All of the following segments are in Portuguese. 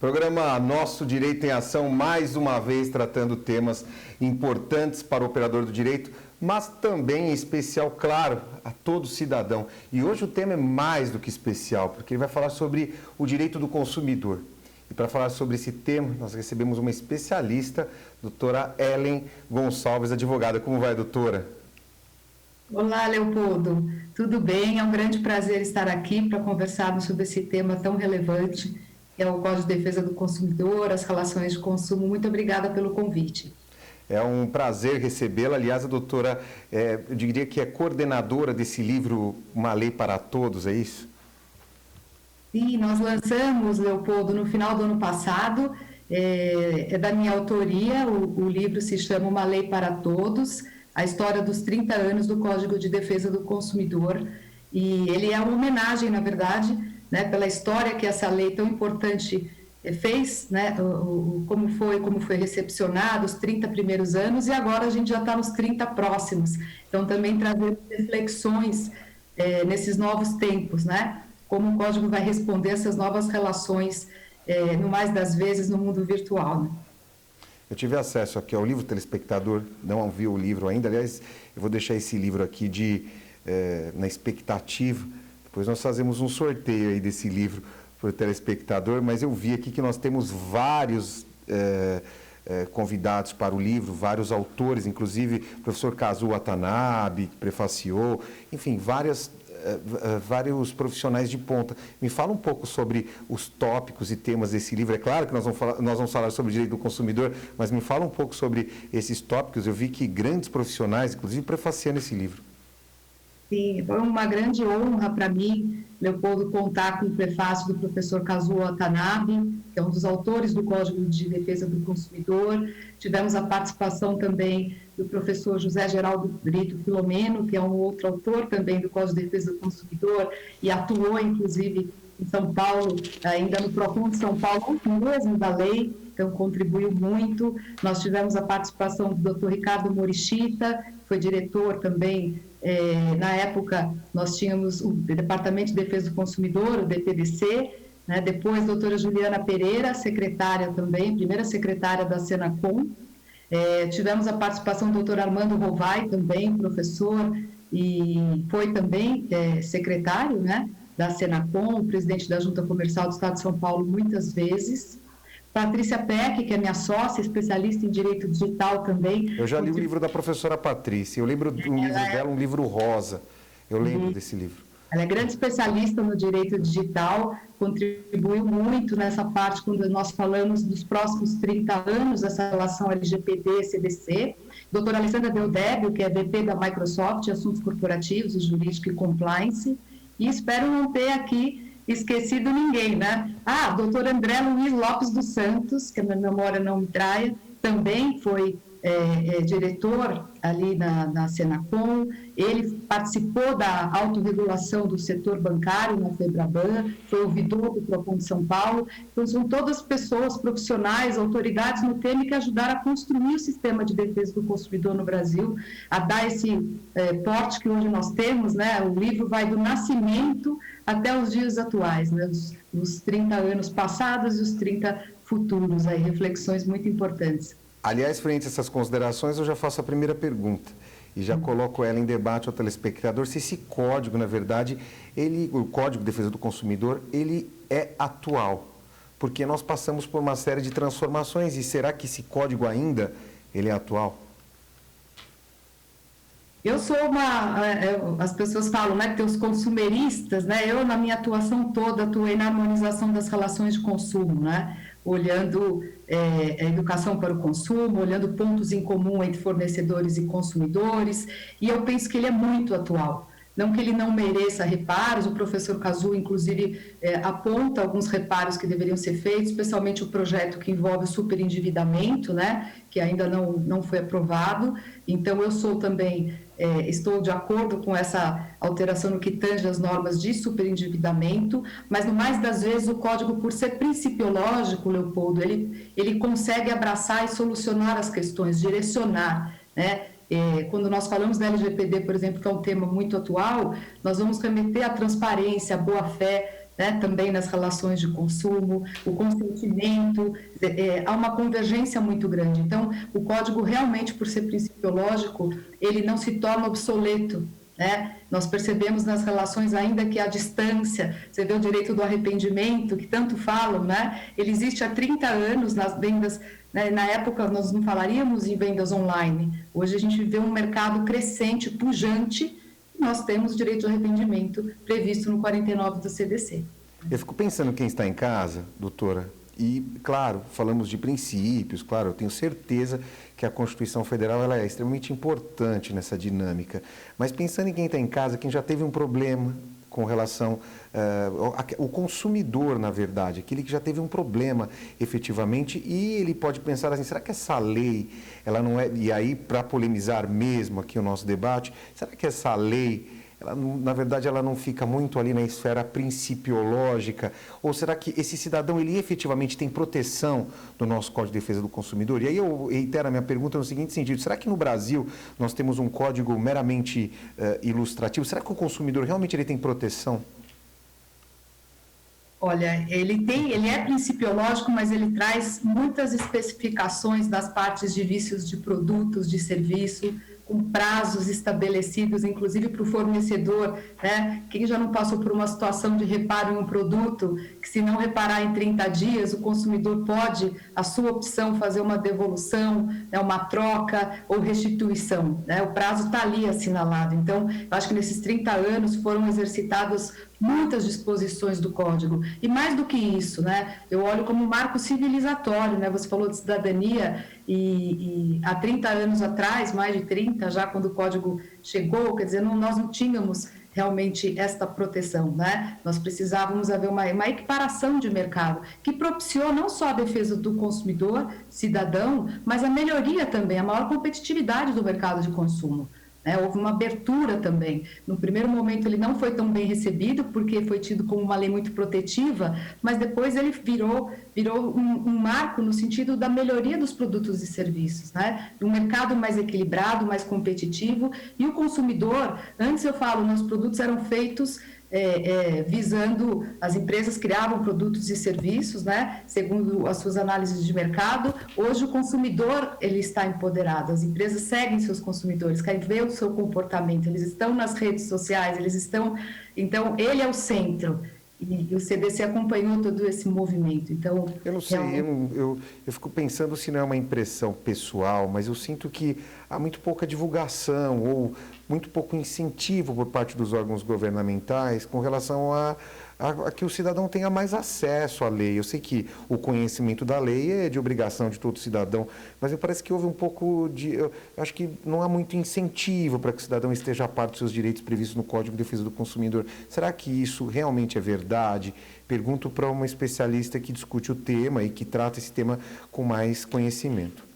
Programa Nosso Direito em Ação, mais uma vez tratando temas importantes para o operador do direito, mas também em especial, claro, a todo cidadão. E hoje o tema é mais do que especial, porque ele vai falar sobre o direito do consumidor. E para falar sobre esse tema, nós recebemos uma especialista, doutora Ellen Gonçalves, advogada. Como vai, doutora? Olá, Leopoldo. Tudo bem? É um grande prazer estar aqui para conversarmos sobre esse tema tão relevante, que é o Código de Defesa do Consumidor, as relações de consumo. Muito obrigada pelo convite. É um prazer recebê-la. Aliás, a doutora, eu diria que é coordenadora desse livro Uma Lei para Todos, é isso? Sim, nós lançamos, Leopoldo, no final do ano passado. É da minha autoria, o livro se chama Uma Lei para Todos, a história dos 30 anos do Código de Defesa do Consumidor. E ele é uma homenagem, na verdade, né, pela história que essa lei tão importante fez, né, como foi recepcionado, os 30 primeiros anos, e agora a gente já está nos 30 próximos. Então, também trazer reflexões nesses novos tempos, né, como o Código vai responder essas novas relações, no mais das vezes, no mundo virtual, né? Eu tive acesso aqui ao livro, telespectador não viu o livro ainda. Aliás, eu vou deixar esse livro aqui na expectativa. Depois nós fazemos um sorteio aí desse livro para o telespectador, mas eu vi aqui que nós temos vários convidados para o livro, vários autores, inclusive o professor Kazuo Watanabe, que prefaciou, enfim, vários profissionais de ponta. Me fala um pouco sobre os tópicos e temas desse livro. É claro que nós vamos falar sobre o direito do consumidor, mas me fala um pouco sobre esses tópicos. Eu vi que grandes profissionais, inclusive, prefaciando esse livro. Sim, foi uma grande honra para mim, Leopoldo, contar com o prefácio do professor Kazuo Watanabe, que é um dos autores do Código de Defesa do Consumidor. Tivemos a participação também do professor José Geraldo Brito Filomeno, que é um outro autor também do Código de Defesa do Consumidor e atuou, inclusive, em São Paulo, ainda no PROCON de São Paulo, mesmo da lei, então contribuiu muito. Nós tivemos a participação do Dr. Ricardo Morishita, que foi diretor também. Na época, nós tínhamos o Departamento de Defesa do Consumidor, o DPDC, né? Depois, a doutora Juliana Pereira, secretária também, primeira secretária da Senacom. Tivemos a participação do doutor Armando Rovai, também professor, e foi também secretário, né, da Senacom, presidente da Junta Comercial do Estado de São Paulo muitas vezes. Patrícia Peck, que é minha sócia, especialista em direito digital também. Eu já li o livro da professora Patrícia, eu lembro de um livro dela, um livro rosa, eu lembro desse livro. Ela é grande especialista no direito digital, contribuiu muito nessa parte quando nós falamos dos próximos 30 anos, essa relação LGPD-CDC. Doutora Alessandra Deodébio, que é VP da Microsoft, Assuntos Corporativos, Jurídico e Compliance. E espero não ter aqui esquecido ninguém, né? Doutor André Luiz Lopes dos Santos, que a minha memória não me traia, também foi diretor ali na Senacom. Ele participou da autorregulação do setor bancário na FEBRABAN, foi ouvidor do PROCON de São Paulo. Então, são todas pessoas profissionais, autoridades no tema que ajudaram a construir o sistema de defesa do consumidor no Brasil, a dar esse porte que hoje nós temos, né? O livro vai do nascimento até os dias atuais, né? Os 30 anos passados e os 30 futuros, aí, reflexões muito importantes. Aliás, frente a essas considerações, eu já faço a primeira pergunta e já coloco ela em debate ao telespectador, se esse código, na verdade, o Código de Defesa do Consumidor, ele é atual, porque nós passamos por uma série de transformações e será que esse código ainda ele é atual? Eu sou as pessoas falam, né, que tem os consumeristas, né? Eu, na minha atuação toda, atuei na harmonização das relações de consumo, né? Olhando a educação para o consumo, olhando pontos em comum entre fornecedores e consumidores, e eu penso que ele é muito atual. Não que ele não mereça reparos, o professor Kazuo, inclusive, aponta alguns reparos que deveriam ser feitos, especialmente o projeto que envolve o superendividamento, né, que ainda não foi aprovado. Então, eu sou também, estou de acordo com essa alteração no que tange as normas de superendividamento, mas, no mais das vezes, o código, por ser principiológico, Leopoldo, ele consegue abraçar e solucionar as questões, direcionar, né? Quando nós falamos da LGPD, por exemplo, que é um tema muito atual, nós vamos remeter à transparência, à boa-fé, né, também nas relações de consumo, o consentimento, há uma convergência muito grande. Então, o código realmente, por ser principiológico, ele não se torna obsoleto, né? Nós percebemos nas relações ainda que a distância, você vê o direito do arrependimento, que tanto falam, né? Ele existe há 30 anos nas vendas, né? Na época nós não falaríamos em vendas online, hoje a gente vê um mercado crescente, pujante, e nós temos o direito de arrependimento previsto no 49 do CDC. Eu fico pensando quem está em casa, doutora, e, claro, falamos de princípios, claro, eu tenho certeza que a Constituição Federal ela é extremamente importante nessa dinâmica. Mas pensando em quem está em casa, quem já teve um problema com relação ao consumidor, na verdade, aquele que já teve um problema efetivamente, e ele pode pensar assim, será que essa lei, ela não é... E aí, para polemizar mesmo aqui o nosso debate, será que essa lei... Ela, na verdade, ela não fica muito ali na esfera principiológica? Ou será que esse cidadão, ele efetivamente tem proteção do nosso Código de Defesa do Consumidor? E aí eu reitero a minha pergunta no seguinte sentido, será que no Brasil nós temos um código meramente ilustrativo? Será que o consumidor realmente ele tem proteção? Olha, ele é principiológico, mas ele traz muitas especificações das partes de vícios de produtos, de serviço, com prazos estabelecidos, inclusive para o fornecedor, né? Quem já não passou por uma situação de reparo em um produto, que se não reparar em 30 dias, o consumidor pode, a sua opção, fazer uma devolução, né? Uma troca ou restituição, né? O prazo está ali assinalado. Então, eu acho que nesses 30 anos foram exercitadas muitas disposições do Código. E mais do que isso, né? Eu olho como um marco civilizatório, né? Você falou de cidadania e há 30 anos atrás, mais de 30, já quando o Código chegou, quer dizer, nós não tínhamos realmente esta proteção, né? Nós precisávamos haver uma equiparação de mercado que propiciou não só a defesa do consumidor, cidadão, mas a melhoria também, a maior competitividade do mercado de consumo. Houve uma abertura também. No primeiro momento ele não foi tão bem recebido, porque foi tido como uma lei muito protetiva, mas depois ele virou um marco no sentido da melhoria dos produtos e serviços, né? Um mercado mais equilibrado, mais competitivo, e o consumidor, antes eu falo, os produtos eram feitos visando, as empresas criavam produtos e serviços, né, segundo as suas análises de mercado. Hoje o consumidor ele está empoderado, as empresas seguem seus consumidores, querem ver o seu comportamento, eles estão nas redes sociais, eles estão, então ele é o centro. E o CDC acompanhou todo esse movimento. Então, eu não sei, eu fico pensando se não é uma impressão pessoal, mas eu sinto que há muito pouca divulgação ou muito pouco incentivo por parte dos órgãos governamentais com relação a que o cidadão tenha mais acesso à lei. Eu sei que o conhecimento da lei é de obrigação de todo cidadão, mas me parece que houve um pouco de... Eu acho que não há muito incentivo para que o cidadão esteja a par dos seus direitos previstos no Código de Defesa do Consumidor. Será que isso realmente é verdade? Pergunto para uma especialista que discute o tema e que trata esse tema com mais conhecimento.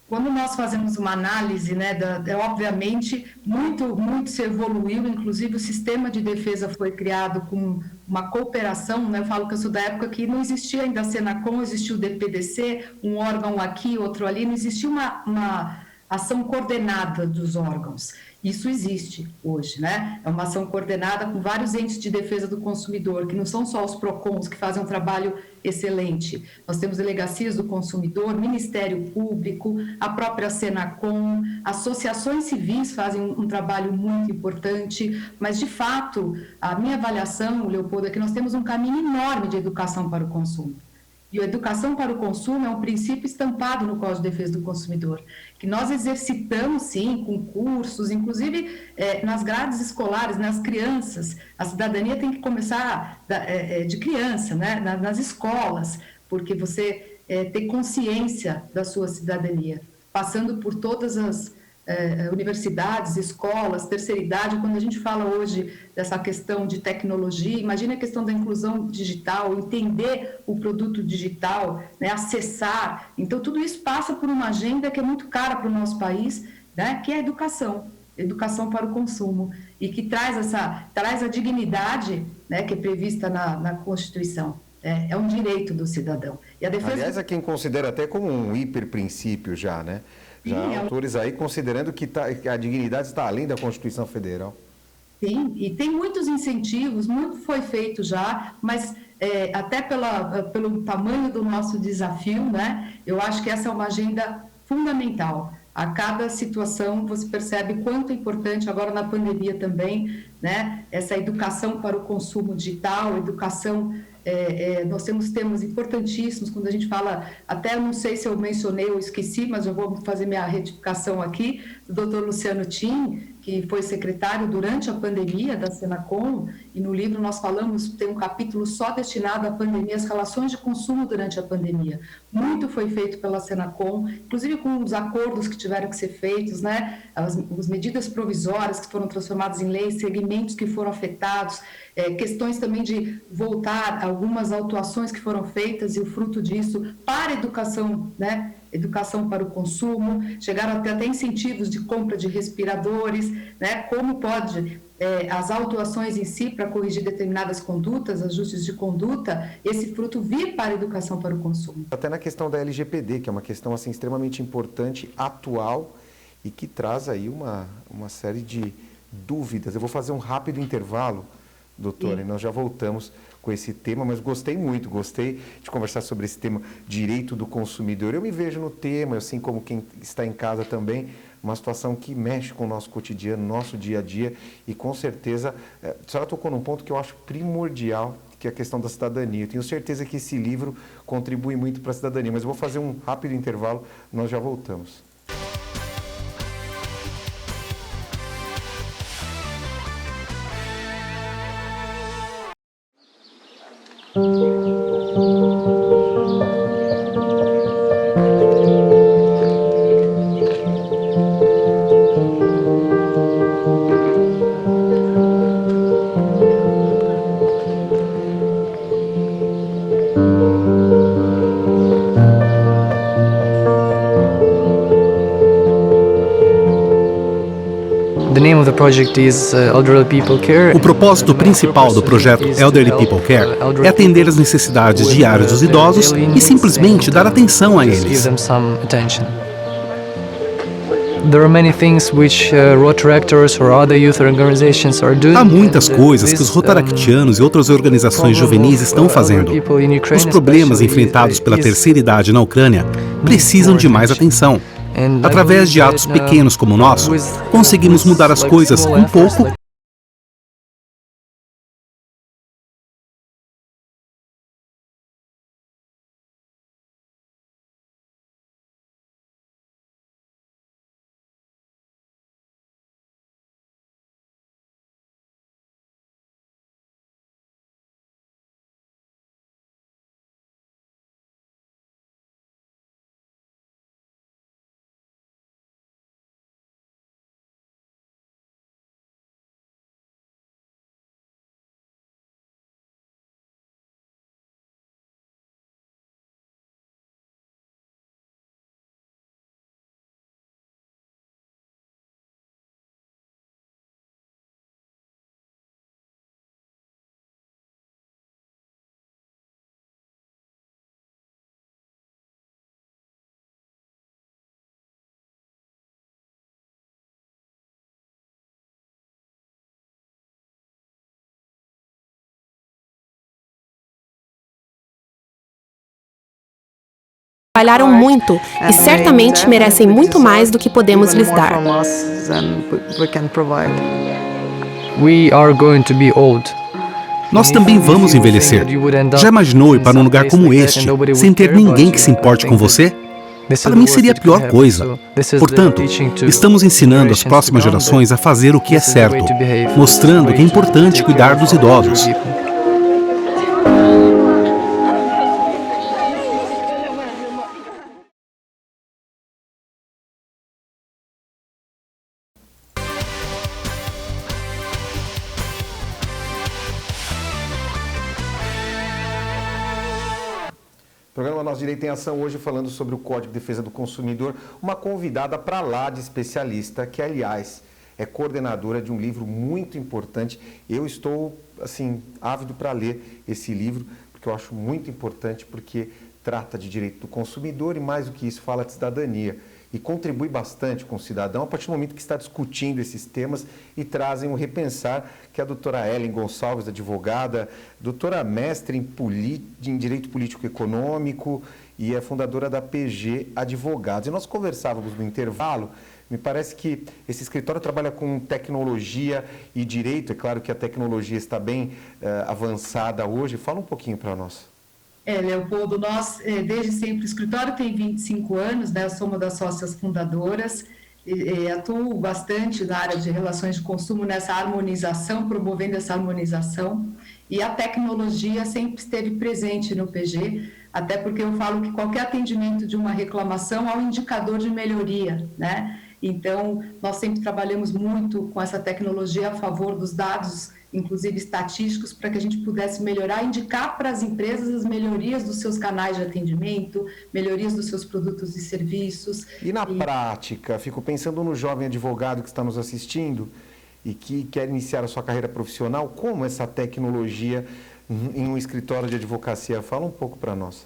Quando nós fazemos uma análise, né, obviamente, muito se evoluiu, inclusive o sistema de defesa foi criado com uma cooperação, né, eu falo que eu sou da época que não existia ainda a Senacom, existia o DPDC, um órgão aqui, outro ali, não existia uma ação coordenada dos órgãos. Isso existe hoje, né? É uma ação coordenada com vários entes de defesa do consumidor, que não são só os PROCONs, que fazem um trabalho excelente. Nós temos delegacias do consumidor, Ministério Público, a própria Senacom, associações civis fazem um trabalho muito importante, mas, de fato, a minha avaliação, Leopoldo, é que nós temos um caminho enorme de educação para o consumo. E a educação para o consumo é um princípio estampado no Código de Defesa do Consumidor, que nós exercitamos, sim, com cursos, inclusive nas grades escolares, nas crianças. A cidadania tem que começar de criança, né, nas escolas, porque você tem consciência da sua cidadania, passando por todas as universidades, escolas, terceira idade. Quando a gente fala hoje dessa questão de tecnologia, imagina a questão da inclusão digital, entender o produto digital, né, acessar. Então, tudo isso passa por uma agenda que é muito cara para o nosso país, né, que é a educação para o consumo, e que traz a dignidade, né, que é prevista na Constituição. É um direito do cidadão. E a defesa... Aliás, há quem considera até como um hiperprincípio já, né? Já há autores aí considerando que a dignidade está além da Constituição Federal. Sim, e tem muitos incentivos, muito foi feito já, mas até pelo tamanho do nosso desafio, né? Eu acho que essa é uma agenda fundamental. A cada situação você percebe quanto é importante, agora na pandemia também, né? Essa educação para o consumo digital, educação. Nós temos temas importantíssimos quando a gente fala, até não sei se eu mencionei ou esqueci, mas eu vou fazer minha retificação aqui, do Dr. Luciano Tim, que foi secretário durante a pandemia da Senacom, e no livro nós falamos, tem um capítulo só destinado à pandemia, as relações de consumo durante a pandemia. Muito foi feito pela Senacom, inclusive com os acordos que tiveram que ser feitos, né? As medidas provisórias que foram transformadas em leis, segmentos que foram afetados, questões também de voltar algumas autuações que foram feitas e o fruto disso para a educação, né? Educação para o consumo, chegaram a ter até incentivos de compra de respiradores, né? Como pode as autuações em si para corrigir determinadas condutas, ajustes de conduta, esse fruto vir para a educação para o consumo. Até na questão da LGPD, que é uma questão assim, extremamente importante, atual e que traz aí uma série de dúvidas. Eu vou fazer um rápido intervalo, doutora, e nós já voltamos com esse tema, mas gostei de conversar sobre esse tema, direito do consumidor. Eu me vejo no tema, assim como quem está em casa também, uma situação que mexe com o nosso cotidiano, nosso dia a dia, e com certeza, a senhora tocou num ponto que eu acho primordial, que é a questão da cidadania. Eu tenho certeza que esse livro contribui muito para a cidadania, mas eu vou fazer um rápido intervalo, nós já voltamos. O propósito principal do projeto Elderly People Care é atender as necessidades diárias dos idosos e simplesmente dar atenção a eles. Há muitas coisas que os rotaractianos e outras organizações juvenis estão fazendo. Os problemas enfrentados pela terceira idade na Ucrânia precisam de mais atenção. Através de atos pequenos como o nosso, conseguimos mudar as coisas um pouco. Trabalharam muito e certamente merecem muito mais do que podemos lhes dar. Nós também vamos envelhecer. Já imaginou ir para um lugar como este, sem ter ninguém que se importe com você? Para mim seria a pior coisa. Portanto, estamos ensinando as próximas gerações a fazer o que é certo, mostrando que é importante cuidar dos idosos. Programa Nosso Direito em Ação hoje falando sobre o Código de Defesa do Consumidor, uma convidada para lá de especialista, que aliás é coordenadora de um livro muito importante. Eu estou, assim, ávido para ler esse livro, porque eu acho muito importante, porque trata de direito do consumidor e mais do que isso, fala de cidadania. e contribui bastante com o cidadão a partir do momento que está discutindo esses temas e trazem um repensar, que é a doutora Ellen Gonçalves, advogada, doutora mestre em Direito Político e Econômico e é fundadora da PG Advogados. E nós conversávamos no intervalo, me parece que esse escritório trabalha com tecnologia e direito, é claro que a tecnologia está bem avançada hoje. Fala um pouquinho para nós. Leopoldo, nós, desde sempre, o escritório tem 25 anos, né? Eu sou uma das sócias fundadoras, atuo bastante na área de relações de consumo, nessa harmonização, promovendo essa harmonização, e a tecnologia sempre esteve presente no PG, até porque eu falo que qualquer atendimento de uma reclamação é um indicador de melhoria, né? Então, nós sempre trabalhamos muito com essa tecnologia a favor dos dados, inclusive estatísticos, para que a gente pudesse melhorar, indicar para as empresas as melhorias dos seus canais de atendimento, melhorias dos seus produtos e serviços. E na prática, fico pensando no jovem advogado que está nos assistindo e que quer iniciar a sua carreira profissional, como essa tecnologia em um escritório de advocacia? Fala um pouco para nós.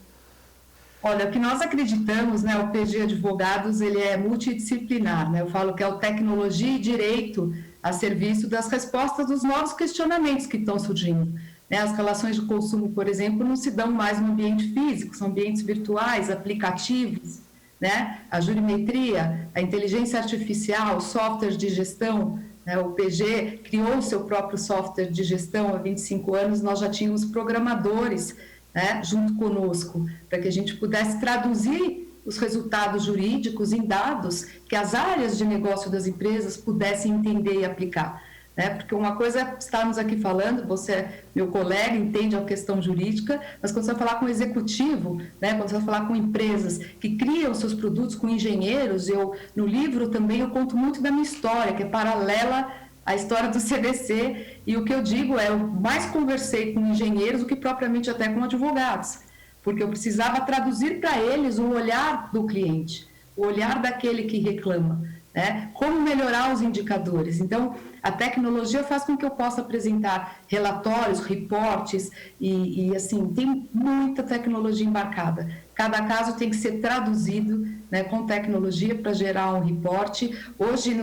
Olha, o que nós acreditamos, né, o PG Advogados, ele é multidisciplinar, né? Eu falo que é o tecnologia e direito a serviço das respostas dos novos questionamentos que estão surgindo, né? As relações de consumo, por exemplo, não se dão mais no ambiente físico, são ambientes virtuais, aplicativos, né? A jurimetria, a inteligência artificial, softwares de gestão, né? O PG criou o seu próprio software de gestão há 25 anos, nós já tínhamos programadores, né, junto conosco, para que a gente pudesse traduzir os resultados jurídicos em dados que as áreas de negócio das empresas pudessem entender e aplicar. Né? Porque uma coisa é estarmos aqui falando, você, meu colega, entende a questão jurídica, mas quando você vai falar com o executivo, né, quando você vai falar com empresas que criam seus produtos, com engenheiros, no livro também eu conto muito da minha história, que é paralela a história do CDC, e o que eu digo é, eu mais conversei com engenheiros do que propriamente até com advogados, porque eu precisava traduzir para eles o olhar do cliente, o olhar daquele que reclama, né? Como melhorar os indicadores. Então, a tecnologia faz com que eu possa apresentar relatórios, reportes, e assim, tem muita tecnologia embarcada. Cada caso tem que ser traduzido, né, com tecnologia para gerar um reporte. Hoje,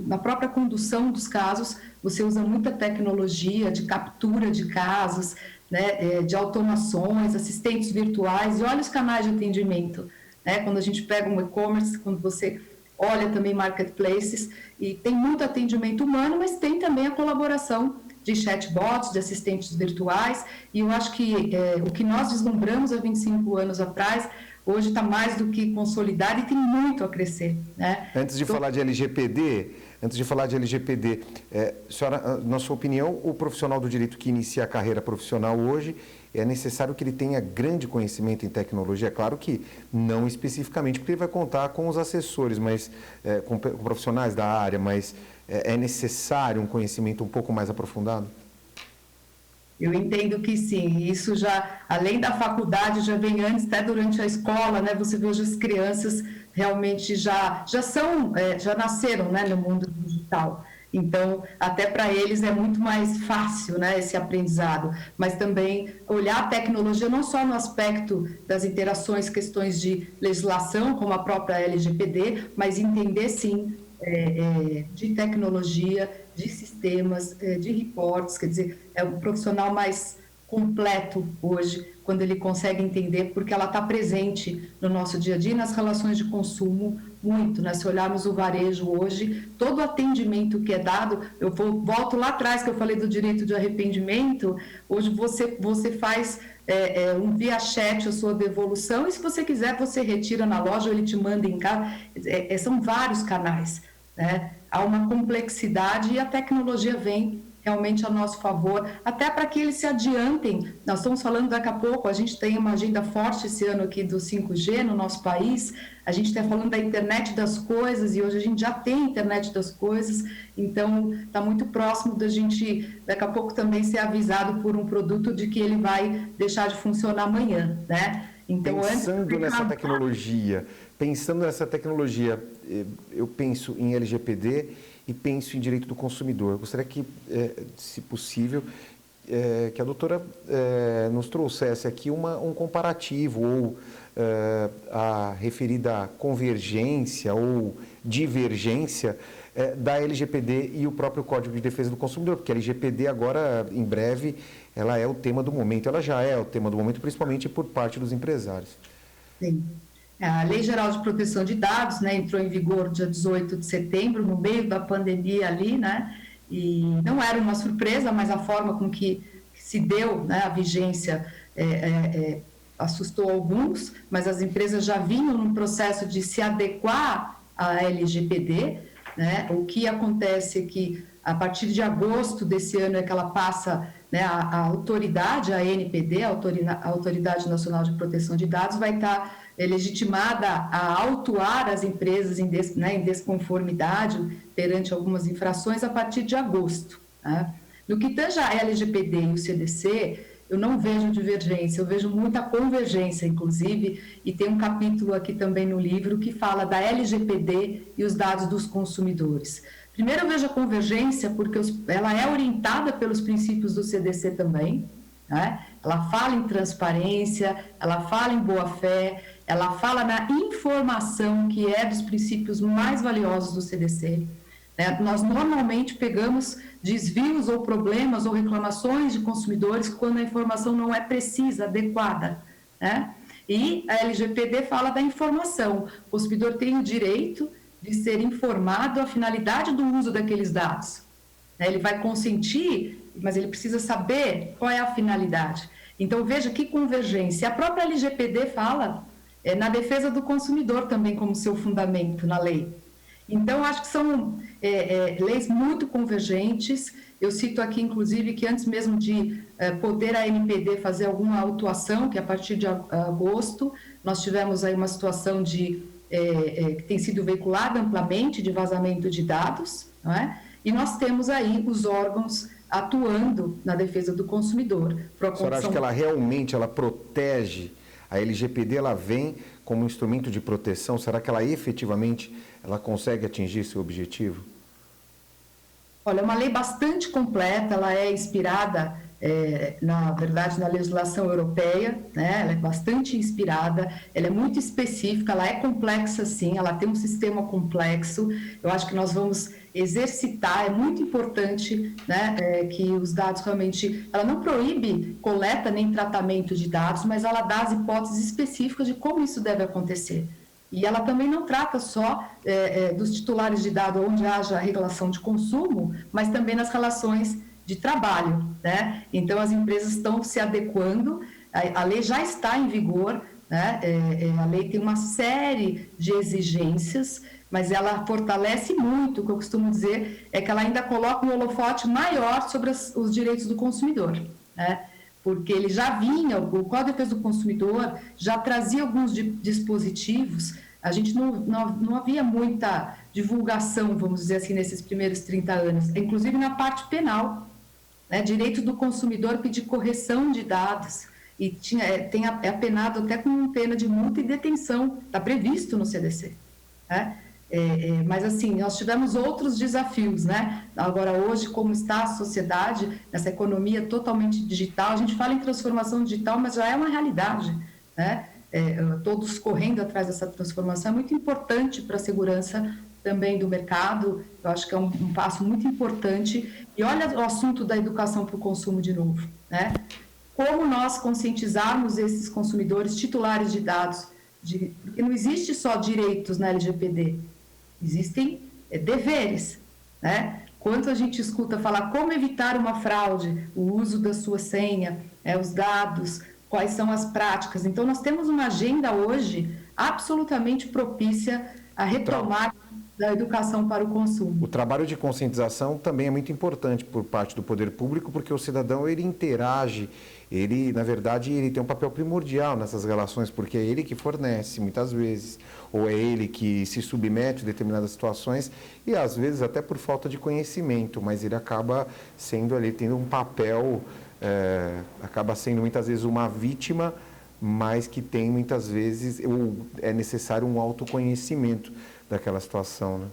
na própria condução dos casos, você usa muita tecnologia de captura de casos, né, de automações, assistentes virtuais, e olha os canais de atendimento. Né, quando a gente pega um e-commerce, quando você olha também marketplaces, e tem muito atendimento humano, mas tem também a colaboração de chatbots, de assistentes virtuais, e eu acho que o que nós vislumbramos há 25 anos atrás, hoje está mais do que consolidado e tem muito a crescer. Né? Antes de falar de LGPD, senhora, na sua opinião, o profissional do direito que inicia a carreira profissional hoje, é necessário que ele tenha grande conhecimento em tecnologia? Claro que não especificamente, porque ele vai contar com os assessores, mas com profissionais da área, mas é necessário um conhecimento um pouco mais aprofundado? Eu entendo que sim, isso já, além da faculdade, já vem antes, até durante a escola, né? Você vê hoje as crianças realmente já nasceram, né, no mundo digital. Então, até para eles é muito mais fácil, né, esse aprendizado, mas também olhar a tecnologia não só no aspecto das interações, questões de legislação, como a própria LGPD, mas entender, sim, de tecnologia, de sistemas, de reportes, quer dizer, é um profissional mais completo hoje, quando ele consegue entender, porque ela está presente no nosso dia a dia, nas relações de consumo, muito, né? Se olharmos o varejo hoje, todo o atendimento que é dado, volto lá atrás que eu falei do direito de arrependimento, hoje você faz um via chat a sua devolução, e se você quiser, você retira na loja ou ele te manda em casa, são vários canais, né? Há uma complexidade e a tecnologia vem realmente a nosso favor, até para que eles se adiantem. Nós estamos falando daqui a pouco, a gente tem uma agenda forte esse ano aqui do 5G no nosso país, a gente está falando da internet das coisas, e hoje a gente já tem internet das coisas, então está muito próximo da gente, daqui a pouco, também ser avisado por um produto de que ele vai deixar de funcionar amanhã, né? Então, pensando nessa tecnologia, eu penso em LGPD e penso em direito do consumidor. Eu gostaria que, se possível, que a doutora nos trouxesse aqui um comparativo ou a referida convergência ou divergência da LGPD e o próprio Código de Defesa do Consumidor, porque a LGPD agora, em breve, ela é o tema do momento, ela já é o tema do momento, principalmente por parte dos empresários. Sim. A Lei Geral de Proteção de Dados, né, entrou em vigor dia 18 de setembro, no meio da pandemia ali, né, e não era uma surpresa, mas a forma com que se deu, né, a vigência assustou alguns, mas as empresas já vinham num processo de se adequar à LGPD, né? O que acontece é que, a partir de agosto desse ano, é que ela passa, né, a autoridade, a ANPD, a Autoridade Nacional de Proteção de Dados, vai estar legitimada a autuar as empresas em desconformidade perante algumas infrações a partir de agosto, né? No que tange a LGPD e o CDC, eu não vejo divergência, eu vejo muita convergência, inclusive, e tem um capítulo aqui também no livro que fala da LGPD e os dados dos consumidores. Primeiro, eu vejo a convergência porque ela é orientada pelos princípios do CDC também, né? Ela fala em transparência, ela fala em boa-fé, ela fala na informação, que é dos princípios mais valiosos do CDC. Nós normalmente pegamos desvios ou problemas ou reclamações de consumidores quando a informação não é precisa, adequada, né? E a LGPD fala da informação. O consumidor tem o direito de ser informado a finalidade do uso daqueles dados. Ele vai consentir, mas ele precisa saber qual é a finalidade. Então, veja que convergência. A própria LGPD fala na defesa do consumidor também como seu fundamento na lei. Então, acho que são leis muito convergentes. Eu cito aqui, inclusive, que antes mesmo de poder a ANPD fazer alguma autuação, que a partir de agosto, nós tivemos aí uma situação que tem sido veiculada amplamente de vazamento de dados, não é? E nós temos aí os órgãos atuando na defesa do consumidor. A senhora acha que ela realmente protege? A LGPD ela vem como instrumento de proteção? Será que ela efetivamente consegue atingir seu objetivo? Olha, é uma lei bastante completa, ela é inspirada, na verdade, na legislação europeia, né? Ela é bastante inspirada, ela é muito específica, ela é complexa sim, ela tem um sistema complexo. Eu acho que nós vamos exercitar, é muito importante, né, que os dados realmente, ela não proíbe coleta nem tratamento de dados, mas ela dá as hipóteses específicas de como isso deve acontecer. E ela também não trata só dos titulares de dados onde haja relação de consumo, mas também nas relações de trabalho, né? Então, as empresas estão se adequando, a lei já está em vigor, né? A lei tem uma série de exigências, mas ela fortalece muito. O que eu costumo dizer é que ela ainda coloca um holofote maior sobre os direitos do consumidor, né? Porque ele já vinha, o Código de Defesa do Consumidor já trazia alguns dispositivos. A gente não havia muita divulgação, vamos dizer assim, nesses primeiros 30 anos, inclusive na parte penal, né? Direito do consumidor pedir correção de dados, e é apenado até com pena de multa e detenção, está previsto no CDC, né? Mas assim, nós tivemos outros desafios, né? Agora, hoje, como está a sociedade, nessa economia totalmente digital, a gente fala em transformação digital, mas já é uma realidade, né? Todos correndo atrás dessa transformação é muito importante para a segurança também do mercado. Eu acho que é um passo muito importante. E olha o assunto da educação para o consumo de novo, né? Como nós conscientizarmos esses consumidores titulares de dados, porque não existe só direitos na LGPD, existem deveres, né? Quanto a gente escuta falar como evitar uma fraude, o uso da sua senha, os dados, quais são as práticas. Então, nós temos uma agenda hoje absolutamente propícia a retomar da educação para o consumo. O trabalho de conscientização também é muito importante por parte do poder público, porque o cidadão, ele interage, ele, na verdade, ele tem um papel primordial nessas relações, porque é ele que fornece, muitas vezes, ou é ele que se submete a determinadas situações, e às vezes até por falta de conhecimento, mas ele acaba sendo ali, tendo um papel, acaba sendo muitas vezes uma vítima, mas que tem muitas vezes, é necessário um autoconhecimento daquela situação, né?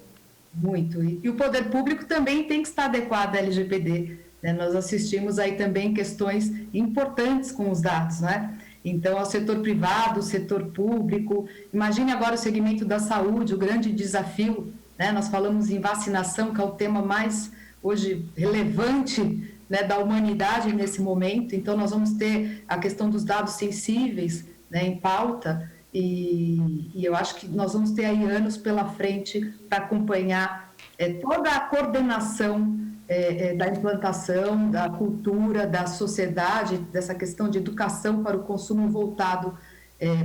Muito. E o poder público também tem que estar adequado à LGPD, né? Nós assistimos aí também questões importantes com os dados, né? Então, ao setor privado, o setor público, imagine agora o segmento da saúde, o grande desafio, né? Nós falamos em vacinação, que é o tema mais, hoje, relevante, né, da humanidade nesse momento. Então, nós vamos ter a questão dos dados sensíveis, né, em pauta, e eu acho que nós vamos ter aí anos pela frente para acompanhar toda a coordenação da implantação, da cultura, da sociedade, dessa questão de educação para o consumo voltado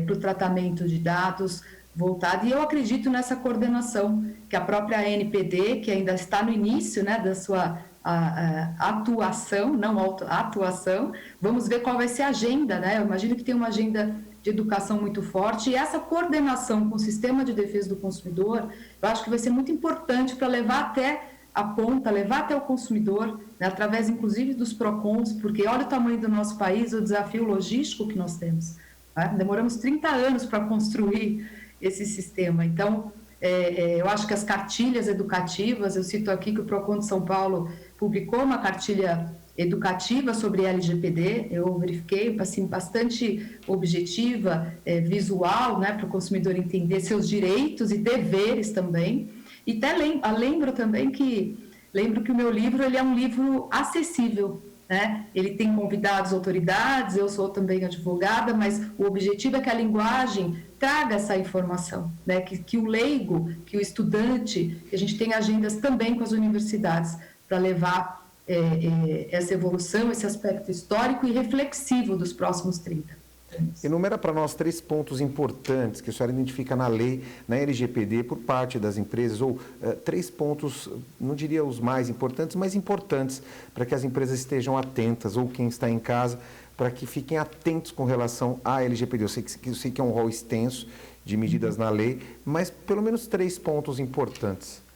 para o tratamento de dados, voltado. E eu acredito nessa coordenação que a própria ANPD, que ainda está no início, né, da sua atuação, não atuação, vamos ver qual vai ser a agenda, né? Eu imagino que tem uma agenda de educação muito forte, e essa coordenação com o Sistema de Defesa do Consumidor, eu acho que vai ser muito importante para levar até a ponta, levar até o consumidor, né, através inclusive dos PROCONs, porque olha o tamanho do nosso país, o desafio logístico que nós temos, né? Demoramos 30 anos para construir esse sistema. Então, eu acho que as cartilhas educativas, eu cito aqui que o PROCON de São Paulo publicou uma cartilha educativa sobre LGPD, eu verifiquei, assim, bastante objetiva, visual, né, para o consumidor entender seus direitos e deveres também. E até lembro também que o meu livro ele é um livro acessível, né? Ele tem convidados autoridades, eu sou também advogada, mas o objetivo é que a linguagem traga essa informação, né? Que o leigo, que o estudante, que a gente tem agendas também com as universidades para levar essa evolução, esse aspecto histórico e reflexivo dos próximos 30 anos. Enumera para nós 3 pontos importantes que a senhora identifica na lei, na LGPD, por parte das empresas, ou 3 pontos, não diria os mais importantes, mas importantes para que as empresas estejam atentas, ou quem está em casa, para que fiquem atentos com relação à LGPD. Eu sei que é um rol extenso de medidas na lei, mas pelo menos 3 pontos importantes.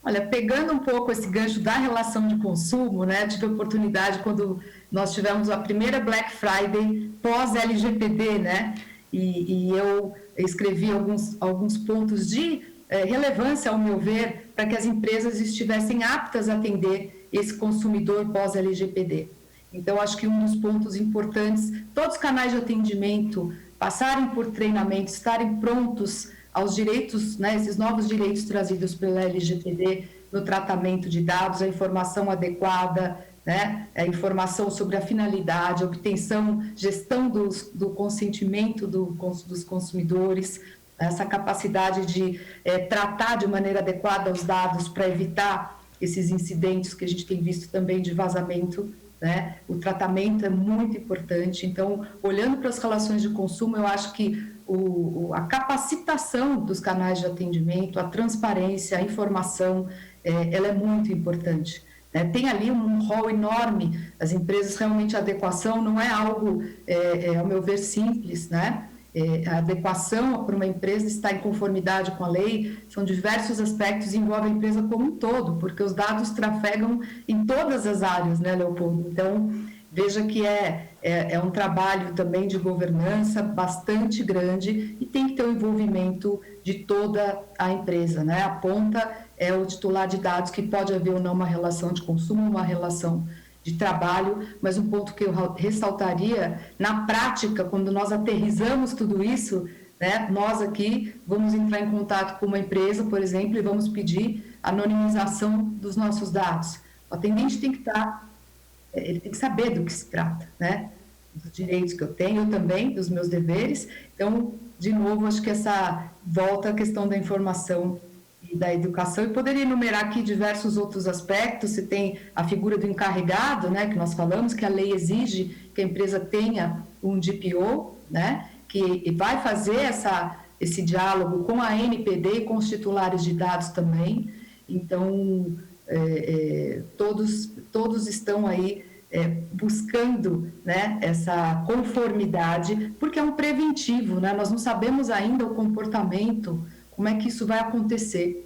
Olha, pegando um pouco esse gancho da relação de consumo, né, tive a oportunidade quando nós tivemos a primeira Black Friday pós-LGPD, né, e eu escrevi alguns pontos de relevância, ao meu ver, para que as empresas estivessem aptas a atender esse consumidor pós-LGPD. Então, acho que um dos pontos importantes, todos os canais de atendimento passarem por treinamento, estarem prontos aos direitos, né, esses novos direitos trazidos pela LGPD no tratamento de dados, a informação adequada, né, a informação sobre a finalidade, a obtenção, gestão do consentimento dos consumidores, essa capacidade de tratar de maneira adequada os dados para evitar esses incidentes que a gente tem visto também de vazamento, né? O tratamento é muito importante. Então, olhando para as relações de consumo, eu acho que a capacitação dos canais de atendimento, a transparência, a informação, ela é muito importante, né? Tem ali um rol enorme. As empresas, realmente, a adequação não é algo, ao meu ver, simples, né? A adequação para uma empresa estar em conformidade com a lei são diversos aspectos, envolve a empresa como um todo, porque os dados trafegam em todas as áreas, né, Leopoldo? Então, veja que é um trabalho também de governança bastante grande e tem que ter o envolvimento de toda a empresa, né? A ponta é o titular de dados, que pode haver ou não uma relação de consumo, uma relação de trabalho, mas um ponto que eu ressaltaria, na prática, quando nós aterrizamos tudo isso, né, nós aqui vamos entrar em contato com uma empresa, por exemplo, e vamos pedir anonimização dos nossos dados. O atendente tem que ele tem que saber do que se trata, né, dos direitos que eu tenho, eu também, dos meus deveres. Então, de novo, acho que essa volta à questão da informação e da educação, e poderia enumerar aqui diversos outros aspectos. Você tem a figura do encarregado, né, que nós falamos, que a lei exige que a empresa tenha um DPO, né, que vai fazer esse diálogo com a ANPD e com os titulares de dados também. Então, todos estão aí buscando, né, essa conformidade, porque é um preventivo, né? Nós não sabemos ainda o comportamento, como é que isso vai acontecer.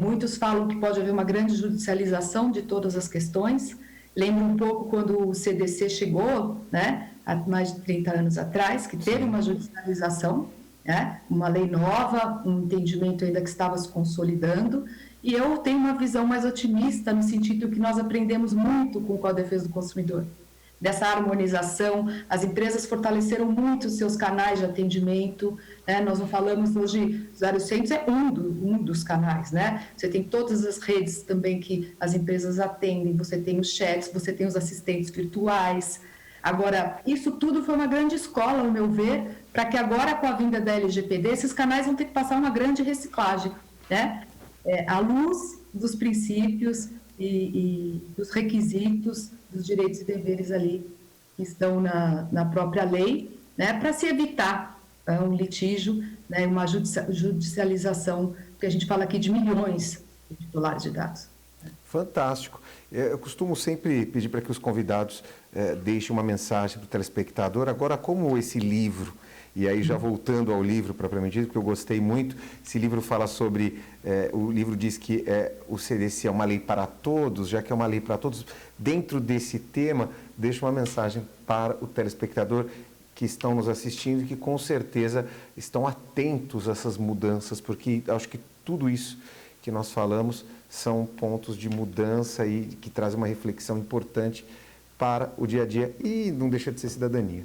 Muitos falam que pode haver uma grande judicialização de todas as questões. Lembro um pouco quando o CDC chegou, né, há mais de 30 anos atrás, que teve uma judicialização, né, uma lei nova, um entendimento ainda que estava se consolidando, E eu tenho uma visão mais otimista no sentido que nós aprendemos muito com o Código de Defesa do Consumidor. Dessa harmonização, as empresas fortaleceram muito os seus canais de atendimento, né? Nós não falamos hoje, 0800 é um dos canais, né? Você tem todas as redes também que as empresas atendem, você tem os chats, você tem os assistentes virtuais. Agora, isso tudo foi uma grande escola, ao meu ver, para que agora, com a vinda da LGPD, esses canais vão ter que passar uma grande reciclagem, né? À luz dos princípios e dos requisitos dos direitos e deveres ali que estão na própria lei, né, para se evitar um litígio, né, uma judicialização, que a gente fala aqui de milhões de titulares de dados. Fantástico. Eu costumo sempre pedir para que os convidados deixem uma mensagem para o telespectador. Agora, como esse livro, e aí já voltando ao livro propriamente dito, porque eu gostei muito, esse livro fala sobre, o livro diz que o CDC é uma lei para todos, já que é uma lei para todos, dentro desse tema, deixa uma mensagem para o telespectador que estão nos assistindo e que com certeza estão atentos a essas mudanças, porque acho que tudo isso que nós falamos são pontos de mudança e que trazem uma reflexão importante para o dia a dia e não deixa de ser cidadania.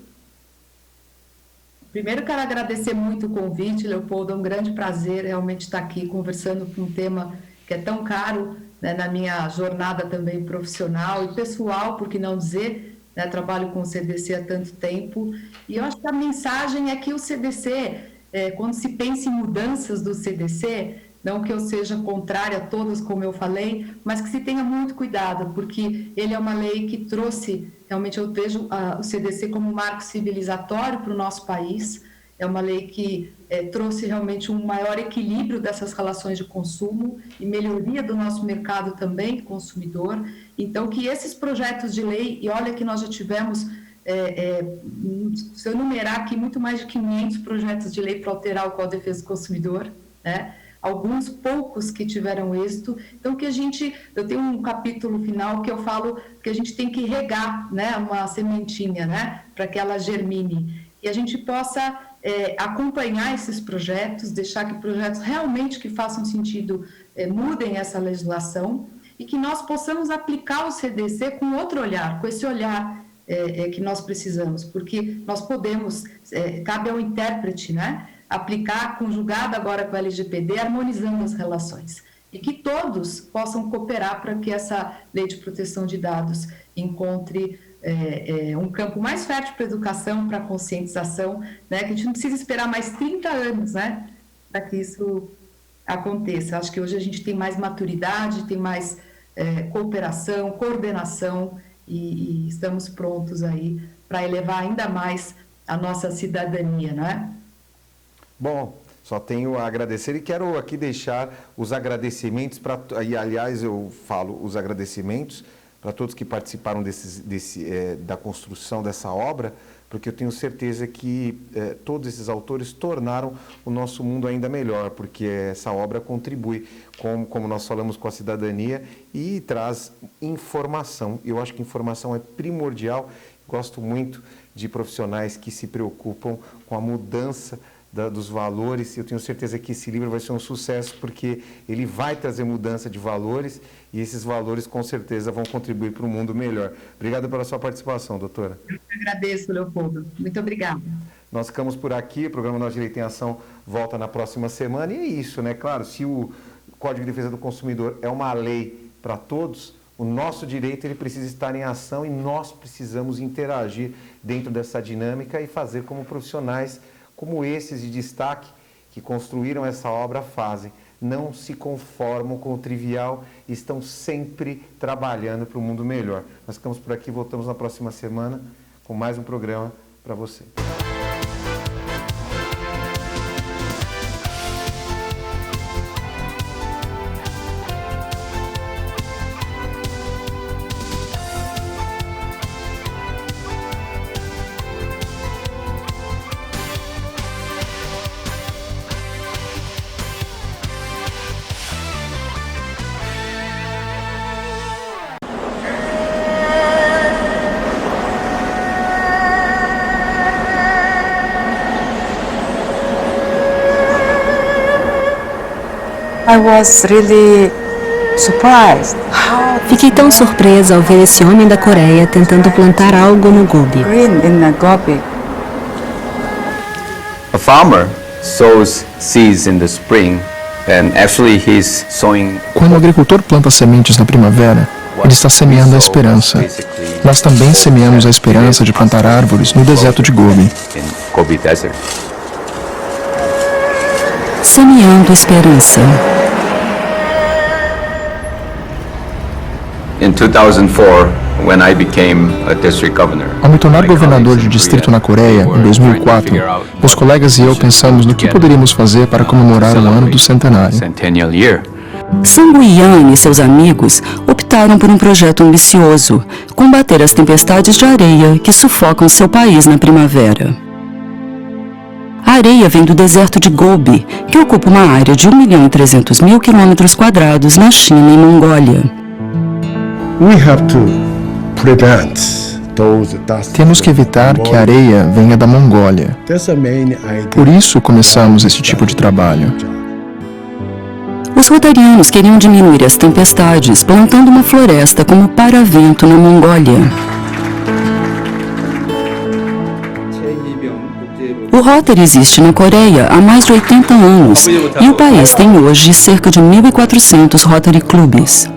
Primeiro, quero agradecer muito o convite, Leopoldo, é um grande prazer realmente estar aqui conversando com um tema que é tão caro, né, na minha jornada também profissional e pessoal, por que não dizer, né, trabalho com o CDC há tanto tempo, e eu acho que a mensagem é que o CDC, quando se pensa em mudanças do CDC, não que eu seja contrária a todas, como eu falei, mas que se tenha muito cuidado, porque ele é uma lei que trouxe, realmente eu vejo o CDC como um marco civilizatório para o nosso país, é uma lei que trouxe realmente um maior equilíbrio dessas relações de consumo e melhoria do nosso mercado também consumidor. Então, que esses projetos de lei, e olha que nós já tivemos, se eu numerar aqui, muito mais de 500 projetos de lei para alterar o Código de Defesa do Consumidor, né? Alguns poucos que tiveram êxito, então eu tenho um capítulo final que eu falo que a gente tem que regar, né, uma sementinha, né, para que ela germine, e a gente possa acompanhar esses projetos, deixar que projetos realmente que façam sentido mudem essa legislação, e que nós possamos aplicar o CDC com outro olhar, com esse olhar que nós precisamos, porque nós podemos, cabe ao intérprete, né, aplicar, conjugado agora com a LGPD, harmonizando as relações. E que todos possam cooperar para que essa lei de proteção de dados encontre um campo mais fértil para a educação, para a conscientização, né? Que a gente não precisa esperar mais 30 anos, né, para que isso aconteça. Acho que hoje a gente tem mais maturidade, tem mais cooperação, coordenação e estamos prontos aí para elevar ainda mais a nossa cidadania, né? Bom, só tenho a agradecer e quero aqui deixar os agradecimentos, aliás, eu falo os agradecimentos para todos que participaram da construção dessa obra, porque eu tenho certeza que todos esses autores tornaram o nosso mundo ainda melhor, porque essa obra contribui, como nós falamos, com a cidadania e traz informação. Eu acho que informação é primordial, gosto muito de profissionais que se preocupam com a mudança dos valores. Eu tenho certeza que esse livro vai ser um sucesso, porque ele vai trazer mudança de valores e esses valores com certeza vão contribuir para um mundo melhor. Obrigado pela sua participação, doutora. Eu que agradeço, Leopoldo. Muito obrigada. Nós ficamos por aqui, o programa Nosso Direito em Ação volta na próxima semana e é isso, né? Claro, se o Código de Defesa do Consumidor é uma lei para todos, o nosso direito ele precisa estar em ação e nós precisamos interagir dentro dessa dinâmica e fazer como profissionais como esses de destaque que construíram essa obra fazem. Não se conformam com o trivial e estão sempre trabalhando para um mundo melhor. Nós ficamos por aqui, voltamos na próxima semana com mais um programa para você. I was really Fiquei tão surpresa ao ver esse homem da Coreia tentando plantar algo no Gobi. A farmer sows seeds in the spring, and actually he's sowing. Quando o agricultor planta sementes na primavera, ele está semeando a esperança. Nós também semeamos a esperança de plantar árvores no deserto de Gobi. Semeando esperança. In 2004, when I became a district governor, ao me tornar governador de distrito na Coreia, em 2004, meus colegas e eu pensamos no que poderíamos fazer para comemorar o ano do centenário. Sang-Woo-Yeon e seus amigos optaram por um projeto ambicioso: combater as tempestades de areia que sufocam seu país na primavera. A areia vem do deserto de Gobi, que ocupa uma área de 1.300.000 km² na China e Mongólia. Temos que evitar que a areia venha da Mongólia. Por isso começamos esse tipo de trabalho. Os rotarianos queriam diminuir as tempestades, plantando uma floresta como paravento na Mongólia. O Rotary existe na Coreia há mais de 80 anos e o país tem hoje cerca de 1.400 Rotary Clubes.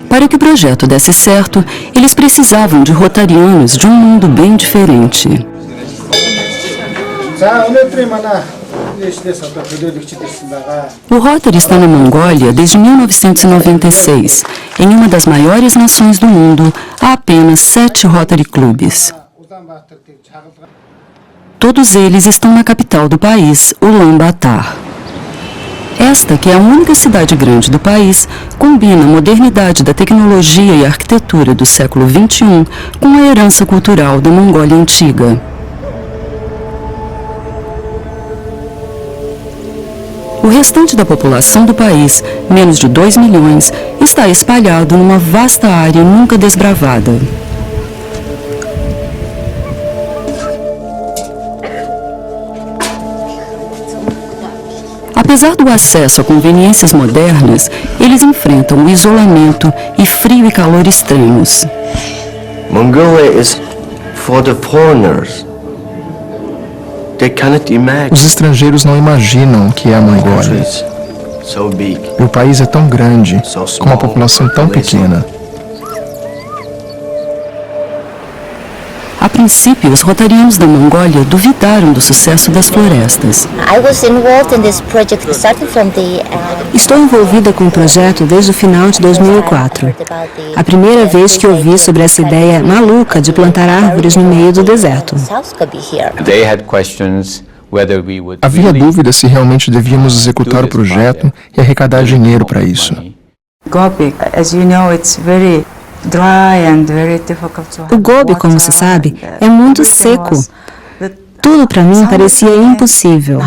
Para que o projeto desse certo, eles precisavam de rotarianos de um mundo bem diferente. O Rotary está na Mongólia desde 1996. Em uma das maiores nações do mundo, há apenas 7 Rotary Clubes. Todos eles estão na capital do país, Ulaanbaatar. Esta, que é a única cidade grande do país, combina a modernidade da tecnologia e arquitetura do século XXI com a herança cultural da Mongólia antiga. O restante da população do país, menos de 2 milhões, está espalhado numa vasta área nunca desbravada. Apesar do acesso a conveniências modernas, eles enfrentam o isolamento e frio e calor extremos. Mongolia is for the foreigners. They cannot imagine. Os estrangeiros não imaginam o que é a Mongólia. E o país é tão grande, com uma população tão pequena. A princípio, os rotarianos da Mongólia duvidaram do sucesso das florestas. Estou envolvida com o projeto desde o final de 2004. A primeira vez que ouvi sobre essa ideia maluca de plantar árvores no meio do deserto. Havia dúvida se realmente devíamos executar o projeto e arrecadar dinheiro para isso. O Gobi, como se sabe, é muito seco. Tudo para mim parecia impossível.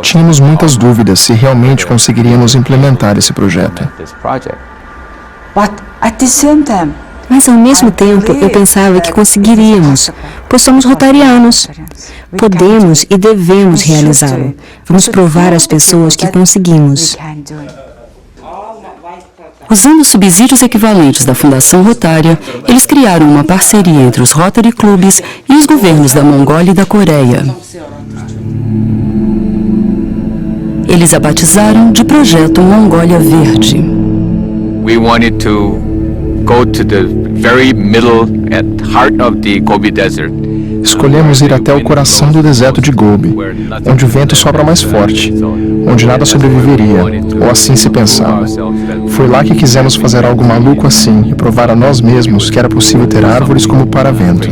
Tínhamos muitas dúvidas se realmente conseguiríamos implementar esse projeto. Mas ao mesmo tempo eu pensava que conseguiríamos, pois somos rotarianos. Podemos e devemos realizá-lo. Vamos provar às pessoas que conseguimos. Usando subsídios equivalentes da Fundação Rotária, eles criaram uma parceria entre os Rotary Clubes e os governos da Mongólia e da Coreia. Eles a batizaram de Projeto Mongólia Verde. We wanted to go to the very middle at heart of the Gobi Desert. Escolhemos ir até o coração do deserto de Gobi, onde o vento sopra mais forte, onde nada sobreviveria, ou assim se pensava. Foi lá que quisemos fazer algo maluco assim e provar a nós mesmos que era possível ter árvores como paravento.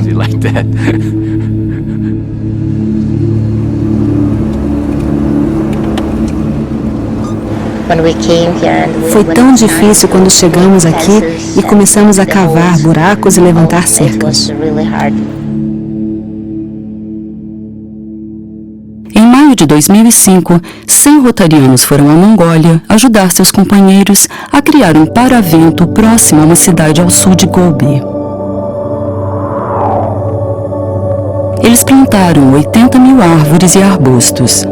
Foi tão difícil quando chegamos aqui e começamos a cavar buracos e levantar cercas. Em maio de 2005, 100 rotarianos foram à Mongólia ajudar seus companheiros a criar um paravento próximo a uma cidade ao sul de Gobi. Eles plantaram 80 mil árvores e arbustos.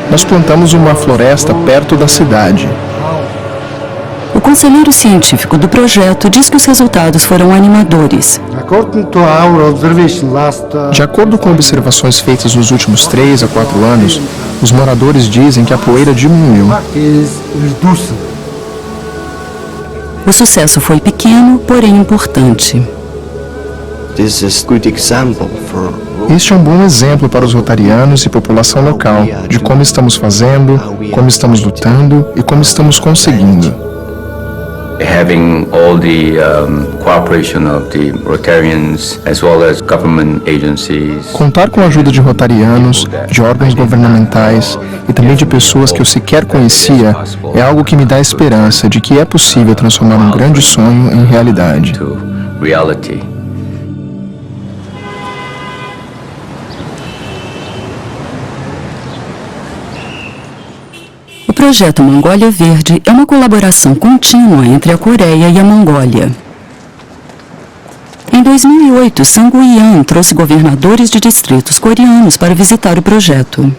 Nós plantamos uma floresta perto da cidade. O conselheiro científico do projeto diz que os resultados foram animadores. De acordo com observações feitas nos últimos 3 a 4 anos, os moradores dizem que a poeira diminuiu. O sucesso foi pequeno, porém importante. Este é um bom exemplo para os rotarianos e população local de como estamos fazendo, como estamos lutando e como estamos conseguindo. Having all the cooperation of the Rotarians as well as government agencies. Contar com a ajuda de rotarianos, de órgãos governamentais e também de pessoas que eu sequer conhecia é algo que me dá esperança de que é possível transformar um grande sonho em realidade. O projeto Mongólia Verde é uma colaboração contínua entre a Coreia e a Mongólia. Em 2008, Sang-Woo-Yan trouxe governadores de distritos coreanos para visitar o projeto.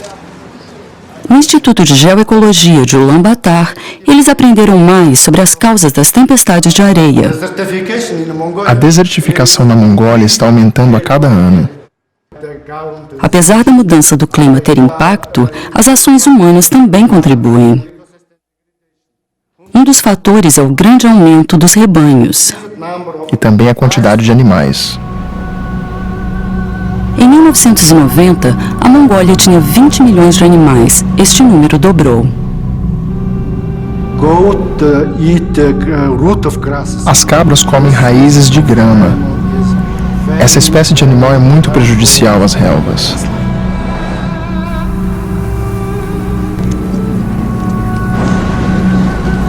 No Instituto de Geoecologia de Ulaanbaatar, eles aprenderam mais sobre as causas das tempestades de areia. A desertificação na Mongólia está aumentando a cada ano. Apesar da mudança do clima ter impacto, as ações humanas também contribuem. Um dos fatores é o grande aumento dos rebanhos. E também a quantidade de animais. Em 1990, a Mongólia tinha 20 milhões de animais. Este número dobrou. As cabras comem raízes de grama. Essa espécie de animal é muito prejudicial às relvas.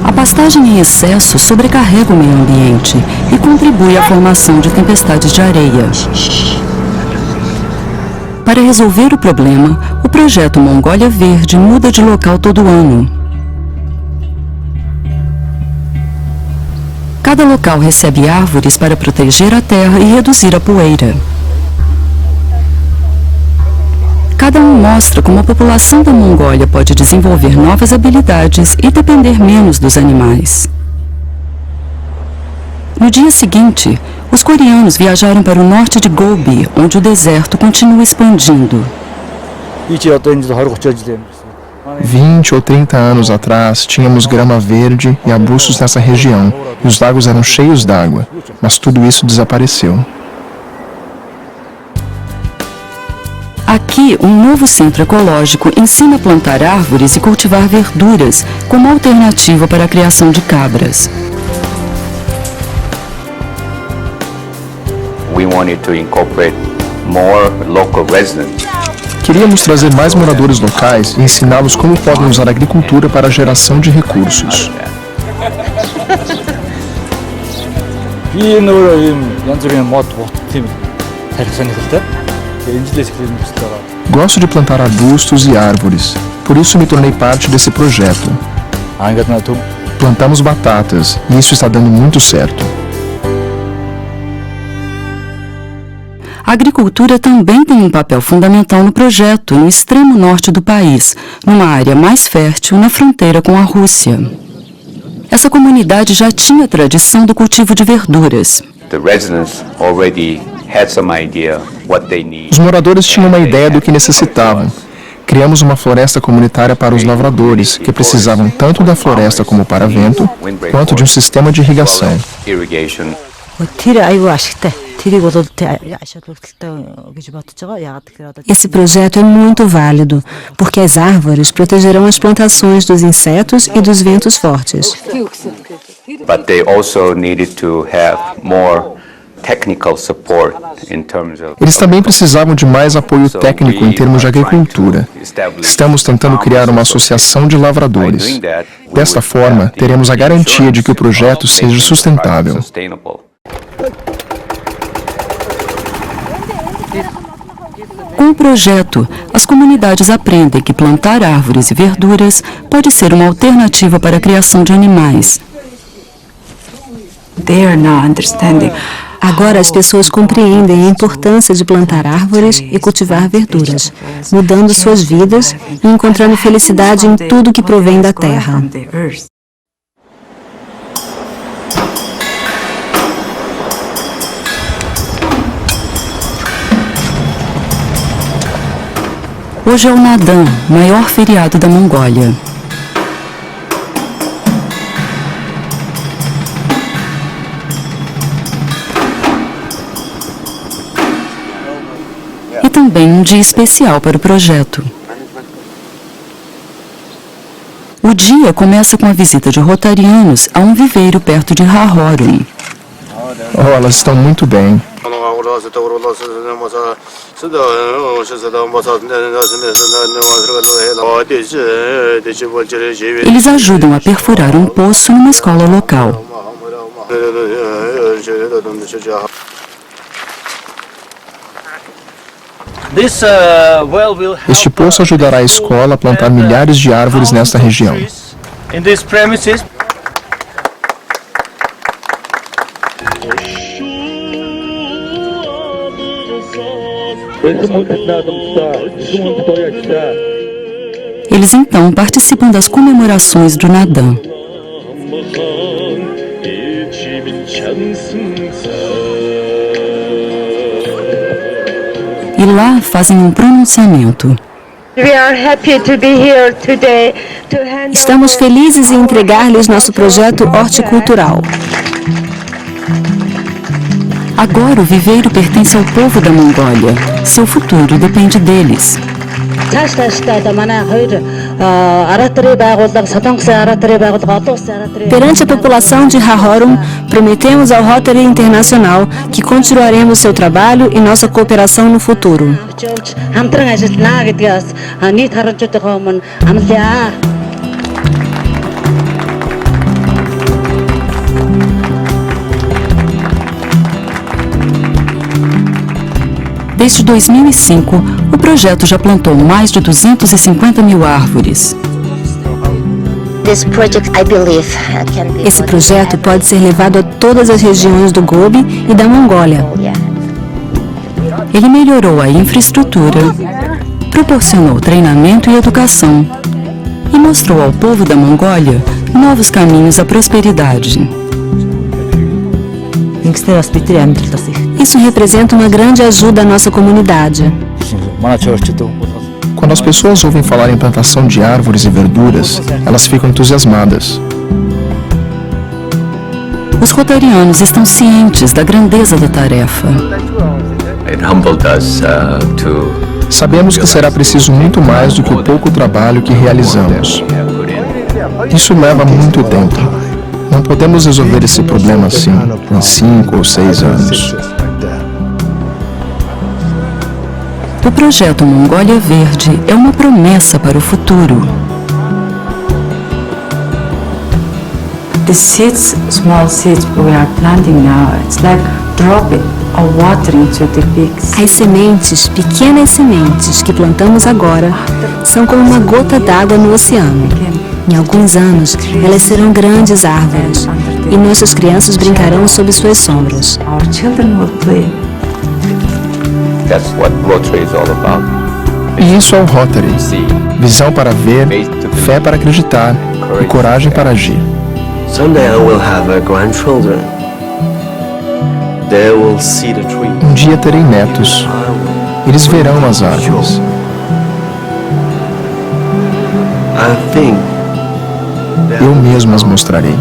A pastagem em excesso sobrecarrega o meio ambiente e contribui à formação de tempestades de areia. Para resolver o problema, o projeto Mongólia Verde muda de local todo ano. Cada local recebe árvores para proteger a terra e reduzir a poeira. Cada um mostra como a população da Mongólia pode desenvolver novas habilidades e depender menos dos animais. No dia seguinte, os coreanos viajaram para o norte de Gobi, onde o deserto continua expandindo. 20 ou 30 anos atrás, tínhamos grama verde e arbustos nessa região, e os lagos eram cheios d'água, mas tudo isso desapareceu. Aqui, um novo centro ecológico ensina a plantar árvores e cultivar verduras como alternativa para a criação de cabras. We wanted to incorporate more local residents. Queríamos trazer mais moradores locais e ensiná-los como podem usar a agricultura para a geração de recursos. Gosto de plantar arbustos e árvores, por isso me tornei parte desse projeto. Plantamos batatas e isso está dando muito certo. A agricultura também tem um papel fundamental no projeto, no extremo norte do país, numa área mais fértil na fronteira com a Rússia. Essa comunidade já tinha tradição do cultivo de verduras. Os moradores tinham uma ideia do que necessitavam. Criamos uma floresta comunitária para os lavradores, que precisavam tanto da floresta como para vento, quanto de um sistema de irrigação. Esse projeto é muito válido, porque as árvores protegerão as plantações dos insetos e dos ventos fortes. But they also needed to have more technical support in terms of. Eles também precisavam de mais apoio técnico em termos de agricultura. Estamos tentando criar uma associação de lavradores. Desta forma, teremos a garantia de que o projeto seja sustentável. Com o projeto, as comunidades aprendem que plantar árvores e verduras pode ser uma alternativa para a criação de animais. They are now understanding Agora as pessoas compreendem a importância de plantar árvores e cultivar verduras, mudando suas vidas e encontrando felicidade em tudo que provém da terra. Hoje é o Nadan, maior feriado da Mongólia. E também um dia especial para o projeto. O dia começa com a visita de rotarianos a um viveiro perto de Rahorum. Oh, elas estão muito bem. Eles ajudam a perfurar um poço numa escola local. Este poço ajudará a escola a plantar milhares de árvores nesta região. Eles então participam das comemorações do Nadan. E lá fazem um pronunciamento. Estamos felizes em entregar-lhes nosso projeto horticultural. Agora o viveiro pertence ao povo da Mongólia. Seu futuro depende deles. Perante a população de Rahorum, prometemos ao Rotary Internacional que continuaremos seu trabalho e nossa cooperação no futuro. Desde 2005, o projeto já plantou mais de 250 mil árvores. Esse projeto pode ser levado a todas as regiões do Gobi e da Mongólia. Ele melhorou a infraestrutura, proporcionou treinamento e educação e mostrou ao povo da Mongólia novos caminhos à prosperidade. Isso representa uma grande ajuda à nossa comunidade. Quando as pessoas ouvem falar em plantação de árvores e verduras, elas ficam entusiasmadas. Os rotarianos estão cientes da grandeza da tarefa. Sabemos que será preciso muito mais do que o pouco trabalho que realizamos. Isso leva muito tempo. Não podemos resolver esse problema assim, em 5 ou 6 anos. O projeto Mongólia Verde é uma promessa para o futuro. The small seeds we are planting now, it's like dropping or watering to the pigs. As sementes, pequenas sementes que plantamos agora, são como uma gota d'água no oceano. Em alguns anos, elas serão grandes árvores e nossas crianças brincarão sob suas sombras. Our children will play. That's what Rotary is all about. E isso é o Rotary. Visão para ver, fé para acreditar e coragem para agir. Someday I will have grandchildren. They will see the tree. Um dia terei netos. Eles verão as árvores. I think Eu mesmo as mostrarei.